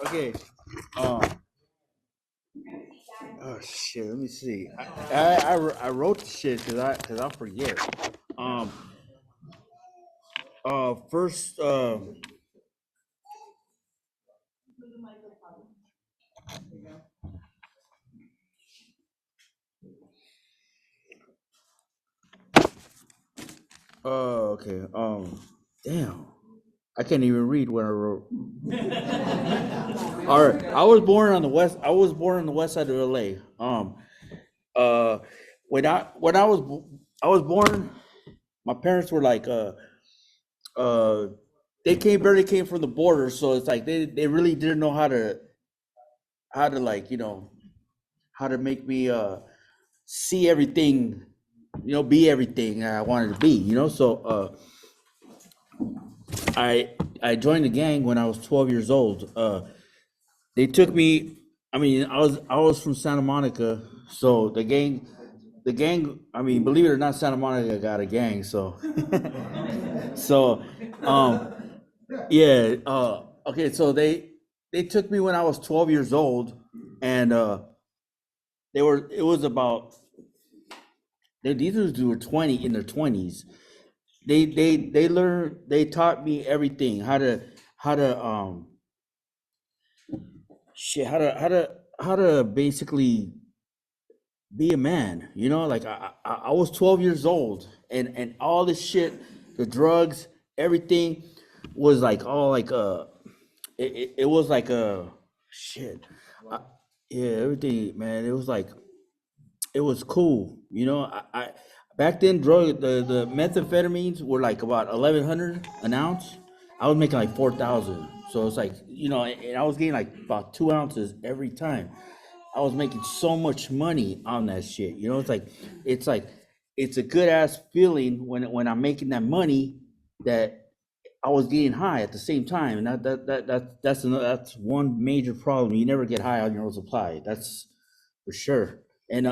Okay. Um. Oh shit. Let me see. I wrote the shit because I forget. Um. First. Okay. Damn. I can't even read what I wrote. All right. I was born on the west. I was born on the west side of LA. Uh. When I was born, my parents were like uh they barely came from the border, so it's like they really didn't know how to like how to make me see everything, be everything I wanted to be, so I joined the gang when I was 12 years old. They took me. I mean, I was from Santa Monica, so the gang, I mean, believe it or not, Santa Monica got a gang. So so um yeah, okay, so they took me when I was 12 years old, and it was about, these dudes were 20, in their 20s. They taught me everything, how to shit how to basically be a man, like I was 12 years old, and all this shit, the drugs, everything was like all like it was like a shit. I, yeah, everything, man. It was like, it was cool. I back then, the methamphetamines were like about 1,100 an ounce. I was making like 4,000. So it's like, and I was getting like about 2 ounces every time. I was making so much money on that shit. It's like it's a good ass feeling when I'm making that money, that I was getting high at the same time, and that's one major problem. You never get high on your own supply. That's for sure. And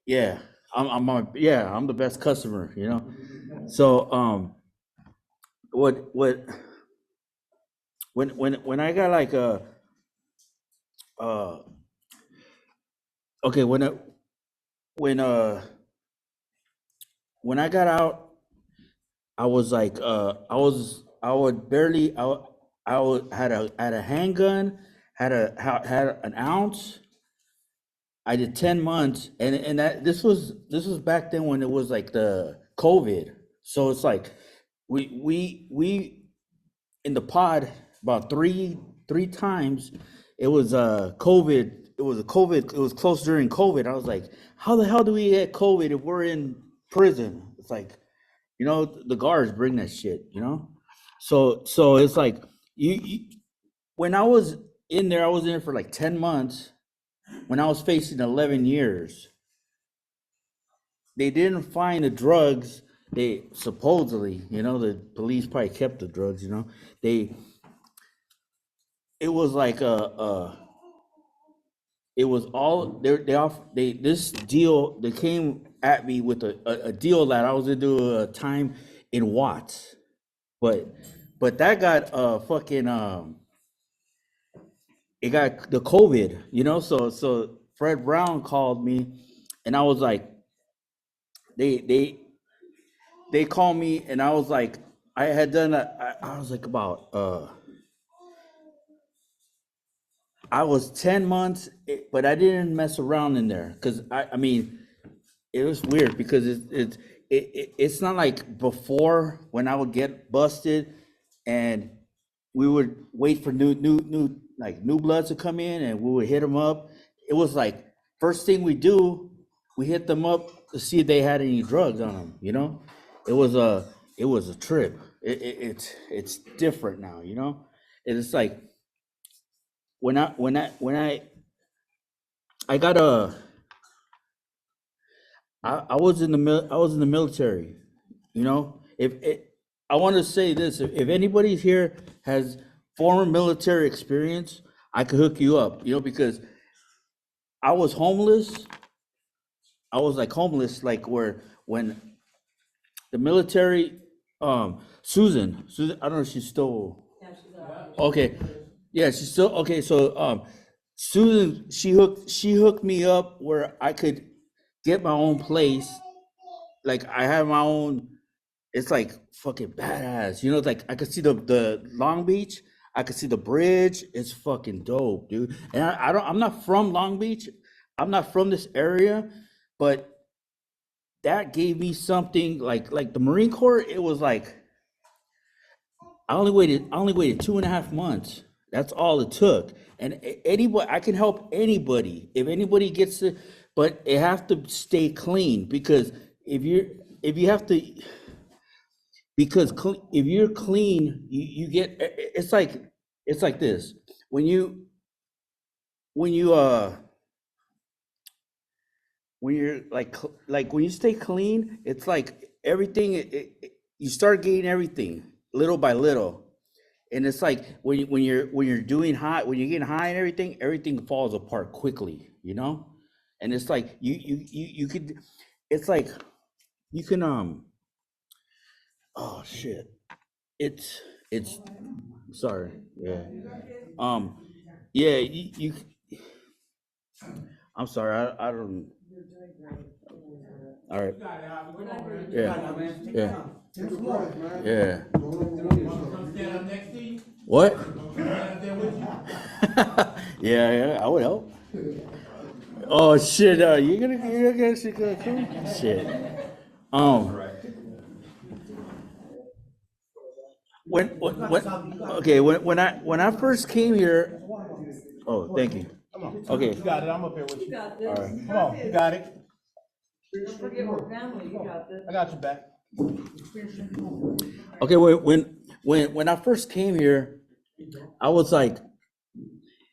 yeah, I'm the best customer. So what when I got like uh okay, when when I got out, I was like I would barely had a handgun, had an ounce. I did 10 months, and this was back then when it was like the COVID. So it's like we in the pod about three times. It was COVID. It was close during COVID. I was like, how the hell do we get COVID if we're in prison? It's like, the guards bring that shit. So it's like, you when I was in there, I was in there for like 10 months. When I was facing 11 years, they didn't find the drugs. They supposedly, the police probably kept the drugs. They it was like it was all they this deal. They came at me with a deal that I was gonna do a time in Watts, but that got fucking it got the COVID. So Fred Brown called me, and I was like, they they they called me, and I was like, I had done I was like about I was 10 months, but I didn't mess around in there, because I mean, it was weird because it's not like before, when I would get busted and we would wait for new bloods to come in, and we would hit them up. It was like, first thing we do, we hit them up to see if they had any drugs on them. It was a trip. It's different now. It's like, when I got I was I was in the military. If it, I want to say this, if anybody here has former military experience, I could hook you up. Because I was homeless. I was like homeless, like where when the military, Susan, I don't know if she's still okay. Yeah, she's still okay. So Susan, she hooked me up where I could get my own place. Like I have my own. It's like fucking badass. You know, like I could see the Long Beach. I could see the bridge. It's fucking dope, dude. And I don't. I'm not from Long Beach. I'm not from this area, but that gave me something like the Marine Corps. It was like I only waited 2.5 months. That's all it took. And anybody, I can help anybody if anybody gets it, but it have to stay clean because if you have to because if you're clean, you get it's like this when you when you when you're like when you stay clean, it's like everything you start getting everything little by little. And it's like when you're doing high, when you're getting high and everything falls apart quickly, you know. And it's like you could, it's like you can oh shit, it's sorry, yeah, um yeah, I'm sorry, I don't, all right, yeah, yeah, yeah, what? Yeah, yeah, I would help. Oh shit! You're gonna she gonna come? Shit. Um. When okay when I first came here. Oh, thank you. Okay. You got it. I'm up here with you. All right. Come on, you got it. Don't forget we're family, you got this. I got you back. Okay. When I first came here, I was like,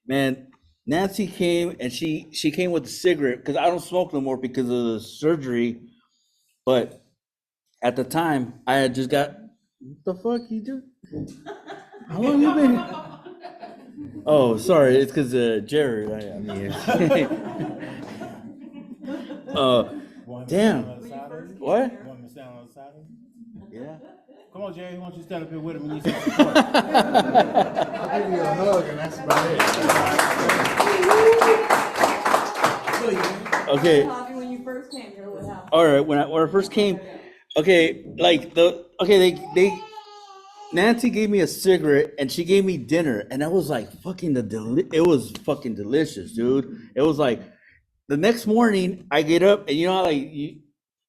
man. Nancy came and she came with a cigarette because I don't smoke no more because of the surgery. But at the time, I had just got. What the fuck you do? How long you been? Oh, sorry. It's because Jared. I mean, damn. What? You want me to stand on the side of you? Yeah. Come on, Jerry. Why don't you stand up here with him and you need some support? I'll give you a hug and that's about it. Okay. Javi, when you first came here, what happened? All right. When I first came, okay, they Nancy gave me a cigarette and she gave me dinner and that was like fucking it was fucking delicious, dude. It was like the next morning I get up and you know how like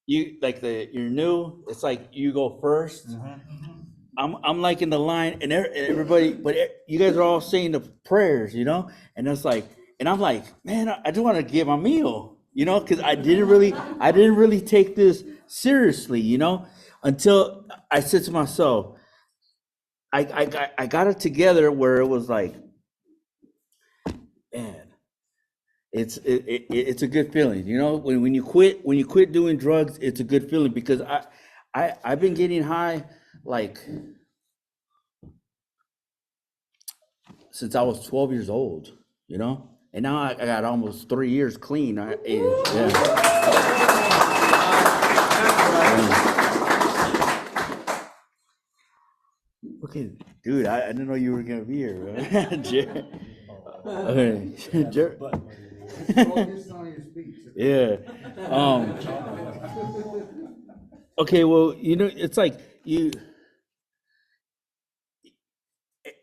you like you're new. It's like you go 1st. I'm like in the line and everybody, but you guys are all saying the prayers, you know, and it's like, and I'm like, man, I just want to get my meal, you know, because I didn't really take this seriously, you know, until I said to myself, I got it together where it was like, man, it's a good feeling, you know, when you quit doing drugs, it's a good feeling because I've been getting high like since I was 12 years old, you know, and now I got almost 3 years clean. Okay, dude, I didn't know you were gonna be here, man. Yeah. Okay, well, you know, it's like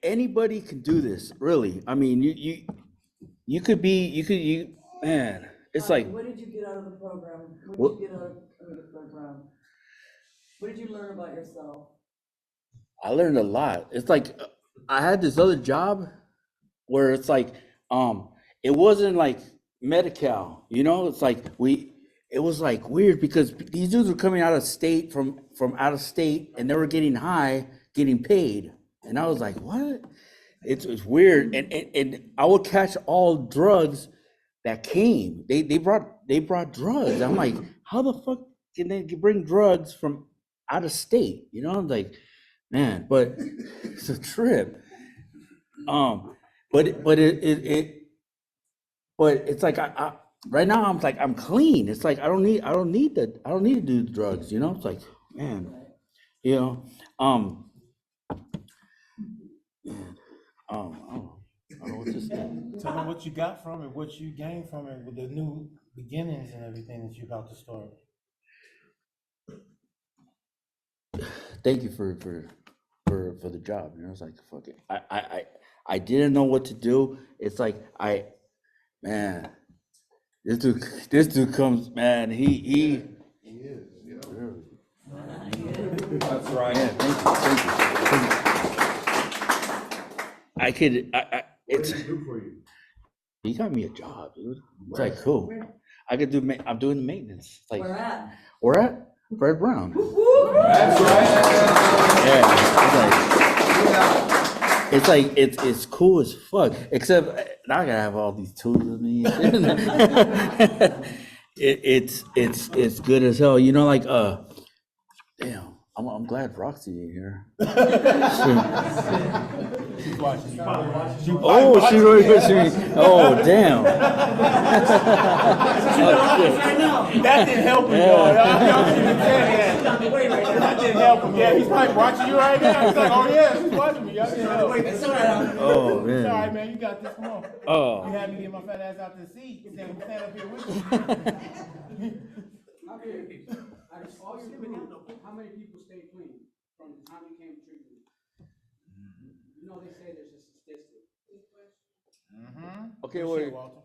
anybody can do this, really. I mean, you could be, man. It's like, What did you get out of the program? What What- did you get out of the program? What did you learn about yourself? I learned a lot. It's like I had this other job where it's like it wasn't like Medi-Cal, you know? It's like it was like weird because these dudes were coming out of state from out of state and they were getting high, getting paid. And I was like, what? It's weird. And I would catch all drugs that came. They brought drugs. I'm like, how the fuck can they bring drugs from out of state? You know, like, man, but it's a trip. But but it's like I right now I'm like I'm clean. It's like I don't need to do the drugs. You know, it's like, man, you know, um, man, oh. what's this thing? Tell me what you got from it, what you gained from it with the new beginnings and everything that you about to start. Thank you for the job. You know, it's like fuck it. I didn't know what to do. It's like man, this dude comes, man. He is, yeah. really. That's right. Yeah, thank you. I could. What It's. did he do for you? He got me a job, dude. It's like cool. I could do. I'm doing the maintenance. It's like Where at? where at? Fred Brown. That's right. Yeah. It's like it's cool as fuck. Except now I gotta have all these tools with me. It's good as hell. You know, like damn. I'm glad Roxy in here. She's watching. Oh, she really pushing me. Oh, damn. That didn't help him, y'all. Y'all shouldn't have said that. That didn't help him. Yeah, he's probably watching you right now. He's like, oh yeah, she's watching me. Y'all didn't help. Oh, It's all right, man. man. You got this. Come on. Oh. You had me get my fat ass out the seat. Stand up here with you. All your living, how many people stay clean from the time you came to treatment? You know, they say there's a statistic. Okay, Appreciate it, well,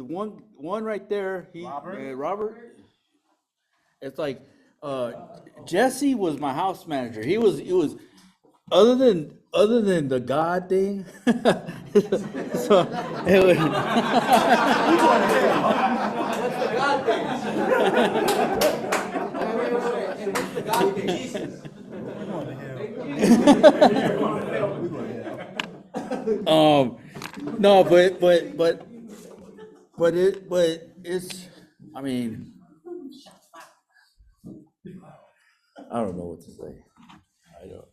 Walter. one right there. Robert? Robert. It's like Jesse was my house manager. It was other than the God thing. So it was. What's the God thing? What's the God thing? Jesus. No, but it's. I mean, I don't know what to say. I don't.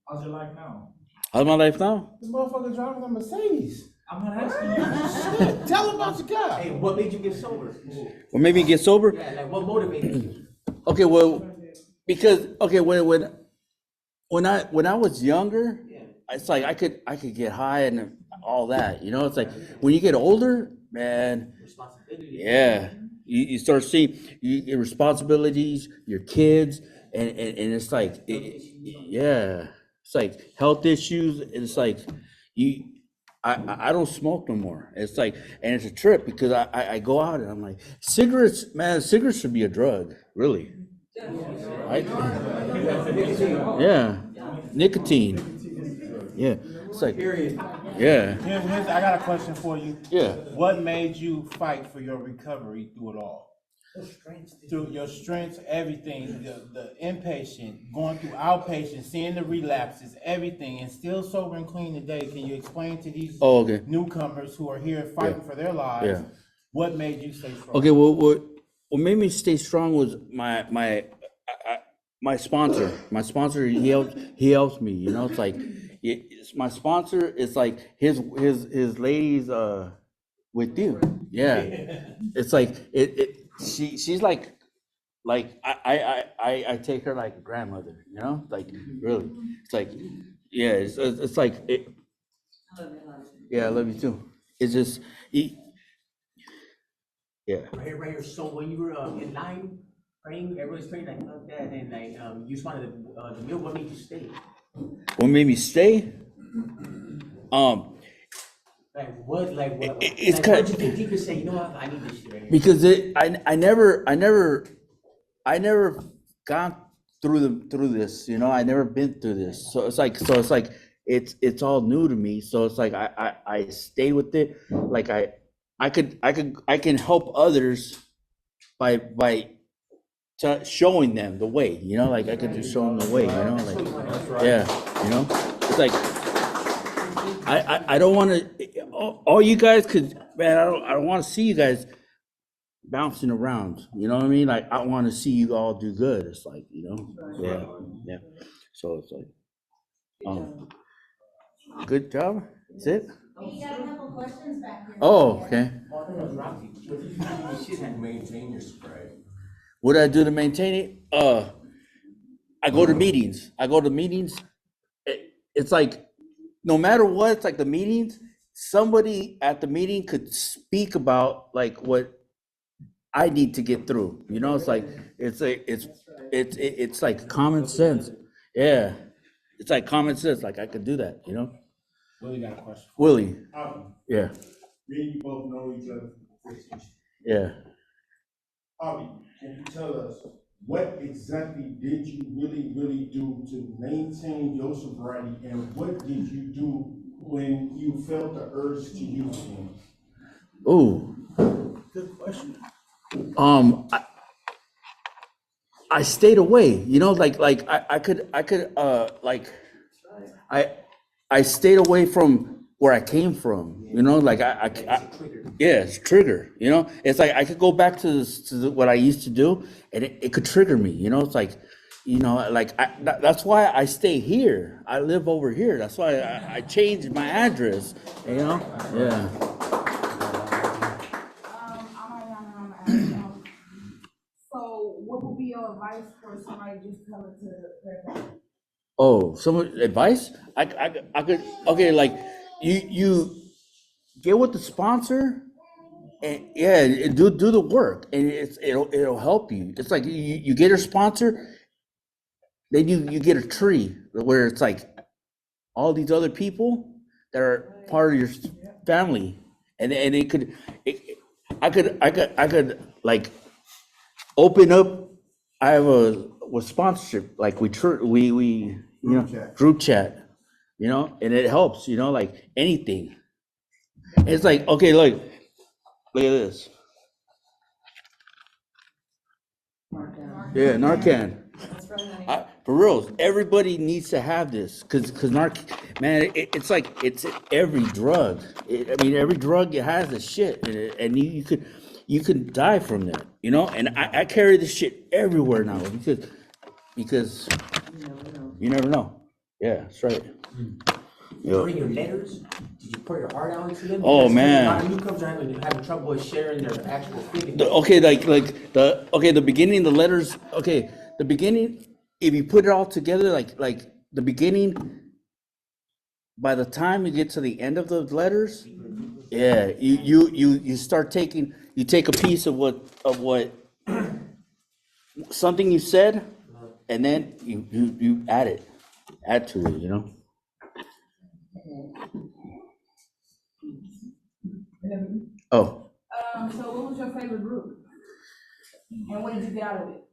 How's your life now? How's my life now? The motherfucker driving a Mercedes. I'm not asking you. Shit, tell him about your car. Hey, what made you get sober? What made me get sober? Yeah, like what motivated you? Okay, well, because when I was younger, it's like I could get high and all that. You know, it's like when you get older, man. Responsibility. Yeah, you start seeing your responsibilities, your kids, and it's like, yeah, it's like health issues. And it's like I don't smoke no more. It's like, and it's a trip because I go out and I'm like, cigarettes, man, cigarettes should be a drug, really. Yeah, nicotine. Yeah, it's like, yeah, I got a question for you. yeah. What made you fight for your recovery through it all? Through your strengths, everything, the inpatient, going through outpatient, seeing the relapses, everything, and still sober and clean today. Can you explain to these Okay. newcomers who are here fighting for their lives, Yeah. what made you stay strong? Okay, well, what made me stay strong was my sponsor. My sponsor, he helps me. You know, it's like it's my sponsor. It's like his ladies with you. Yeah, it's like she's like I take her like a grandmother. You know, like really. It's like yeah, it's like it. Yeah, I love you too. It's just yeah. Right here. So when you were in line praying, everyone's praying like that, and like you just wanted the meal. What made you stay? What made me stay? Like what? Like what? It's like, kind what you think deep and say, you know what? I need this shit right here. Because I never gone through this, you know. I never been through this, so it's like it's all new to me. So it's like I stay with it. Like I can help others by showing them the way, you know. Like I could just show them the way, you know. Like yeah, you know. It's like I don't want to. All you guys could, man. I don't want to see you guys bouncing around. You know what I mean? Like I want to see you all do good. It's like, you know, yeah. So it's like, good job. That's it. We got a couple questions back here. Oh, okay. You should have maintained your sobriety. What do I do to maintain it? I go to meetings. It's like, no matter what, it's like the meetings, somebody at the meeting could speak about like what I need to get through. You know, it's like it's like common sense. Yeah, it's like common sense. Like I could do that. You know, Willie got a question. Willie. Yeah, Me and you both know each other for 15 years. yeah. Javi, can you tell us what exactly did you really do to maintain your sobriety, and what did you do when you felt the urge to use them? Ooh. Good question. I stayed away, you know, like I could like I stayed away from where I came from, you know, like yeah, it's trigger, you know, it's like I could go back to what I used to do, and it could trigger me, you know, it's like, you know, like that's why I stay here. I live over here. That's why I changed my address, you know, yeah. So what would be your advice for somebody just coming to the Oh, some advice? I could, okay, like you get with the sponsor, and yeah, do the work, and it'll help you. It's like you get a sponsor, then you get a tree where it's like all these other people that are part of your family, and it could, I could like open up. I have a with sponsorship, like we you know, group chat, you know, and it helps, you know, like anything. It's like, okay, look at this. Yeah, Narcan. For real, everybody needs to have this, cause man, it's like it's every drug. I mean, every drug has the shit in it, and you could die from that, you know. And I carry this shit everywhere now because you never know. Yeah, that's right. You bring your letters? Did you pour your heart out into them? Oh, Because man. a lot of newcomers are having trouble with sharing their actual feelings. Okay, the beginning, the letters. Okay, the beginning. If you put it all together, like the beginning. By the time you get to the end of the letters, yeah, you start taking. You take a piece of what something you said, and then you add to it. You know. Oh. So what was your favorite group? And what did you get out of it?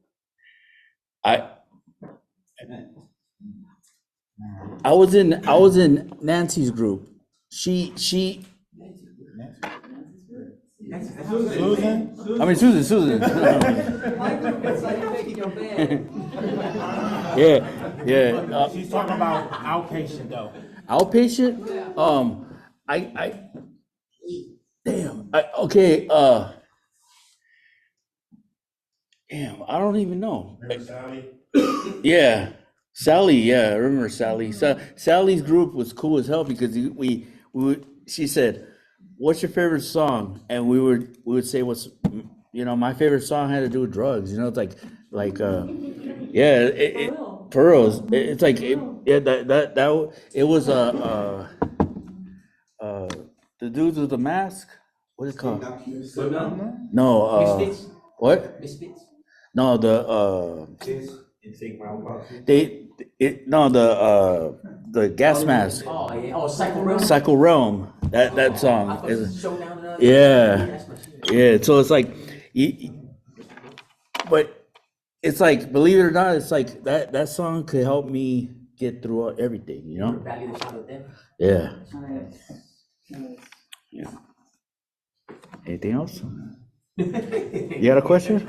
I was in Nancy's group. She Susan? I mean Susan. Yeah. She's talking about outpatient though. Outpatient? Okay, damn, I don't even know. Remember Sally? Yeah, Sally, yeah, I remember Sally. Sally's group was cool as hell because she said, "What's your favorite song?" And we would say, "What's, you know, my favorite song had to do with drugs." You know, it's like yeah, pearls. It's like yeah, that it was the dudes with the mask. What is it called? No, Misfits? what? Misfits? No, the gas mask. Oh, yeah. Oh, Cycle Realm? Cycle Realm. That I song thought it was is Showdown and yeah, That's my shit. yeah. So it's like, but it's like, believe it or not, it's like that song could help me get through everything, you know? Value the shadow of death. Yeah. Yeah. Anything else? You got a question?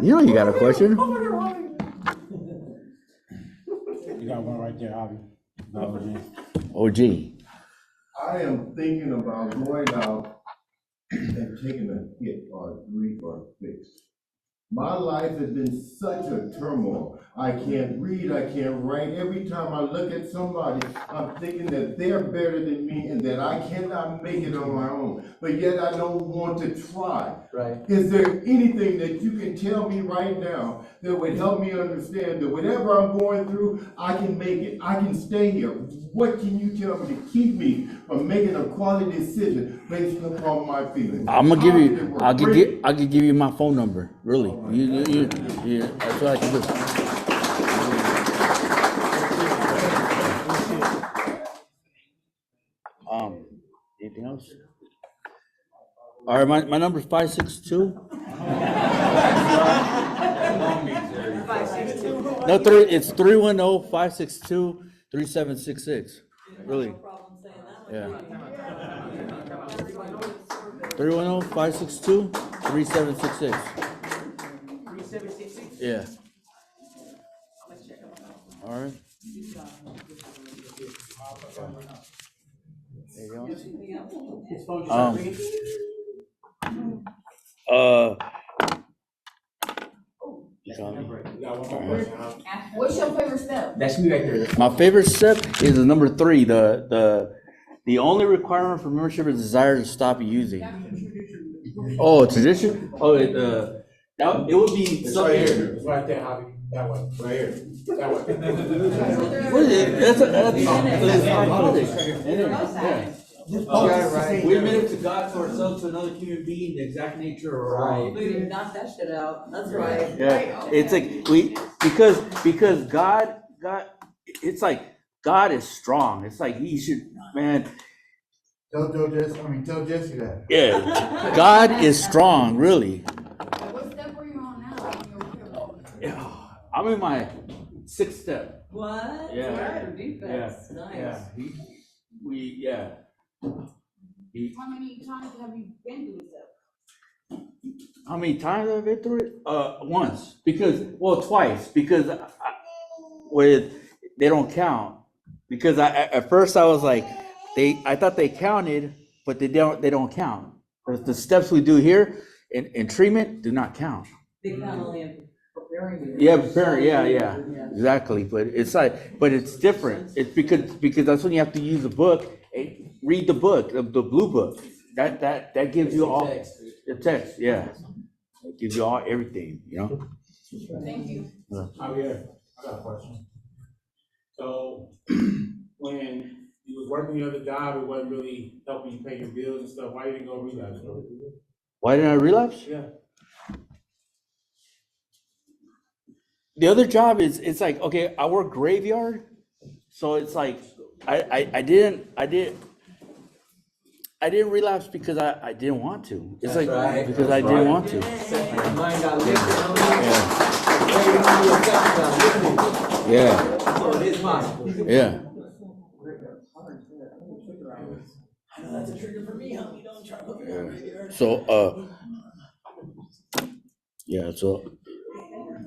You know you got a question. You got one right there, Javi. OG. I am thinking about going out and taking a hit or a drink or a fix. My life has been such a turmoil. I can't read, I can't write. Every time I look at somebody, I'm thinking that they're better than me and that I cannot make it on my own. But yet I don't want to try. Right. Is there anything that you can tell me right now that would help me understand that whatever I'm going through, I can make it, I can stay here? what can you tell me to keep me from making a quality decision based upon my feelings? I'm gonna give How you. did it work? I could give you my phone number. Really, you that's what I can do. Anything else? All right, my number is 562. No, it's 310-562-3766. Really. Yeah. 310-562-3766. 3766. Yeah. All right. Anything else? What's your favorite step? That's me right there. My favorite step is the number 3. The only requirement for membership is desire to stop using. Oh, tradition? Oh, it would be It's something. right here. It's right there, Javi. That one, right here. That one. What is it? That's narcotics. Yeah. We admit to God, to ourselves, to another human being, the exact nature of our own. We didn't knock that shit out. That's right. Yeah, it's like because God, it's like God is strong. It's like He should, man. Tell Jesse that. Yeah, God is strong, really. What step are you on now? Yeah, I'm in my 6th step. What? Yeah. Defense. Nice. Yeah, How many times have you been through this step? How many times have I been through it? Once, twice, because they don't count. Because at first I was like, I thought they counted, but they don't count. The steps we do here in treatment do not count. They count only in preparing you. Yeah, preparing, yeah, exactly. But it's different. It's because that's when you have to use the book, read the book, the blue book. That gives you all the text, yeah. It gives you all everything, you know? Thank you. Javier, I got a question. So, when you was working your other job, it wasn't really helping you pay your bills and stuff, why you didn't go relapse, bro? Why didn't I relapse? Yeah. The other job it's like, okay, I work graveyard, so it's like I didn't relapse because I didn't want to. It's That's like right. because I didn't want to. Your mind got lifted. Yeah. So it is possible. Yeah. I know that's a trigger for me, homie. Don't try to look at it. So yeah, so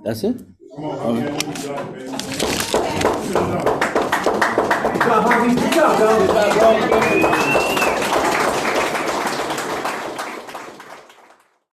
that's it. Come on, man. Good job, homie. Good job, dog.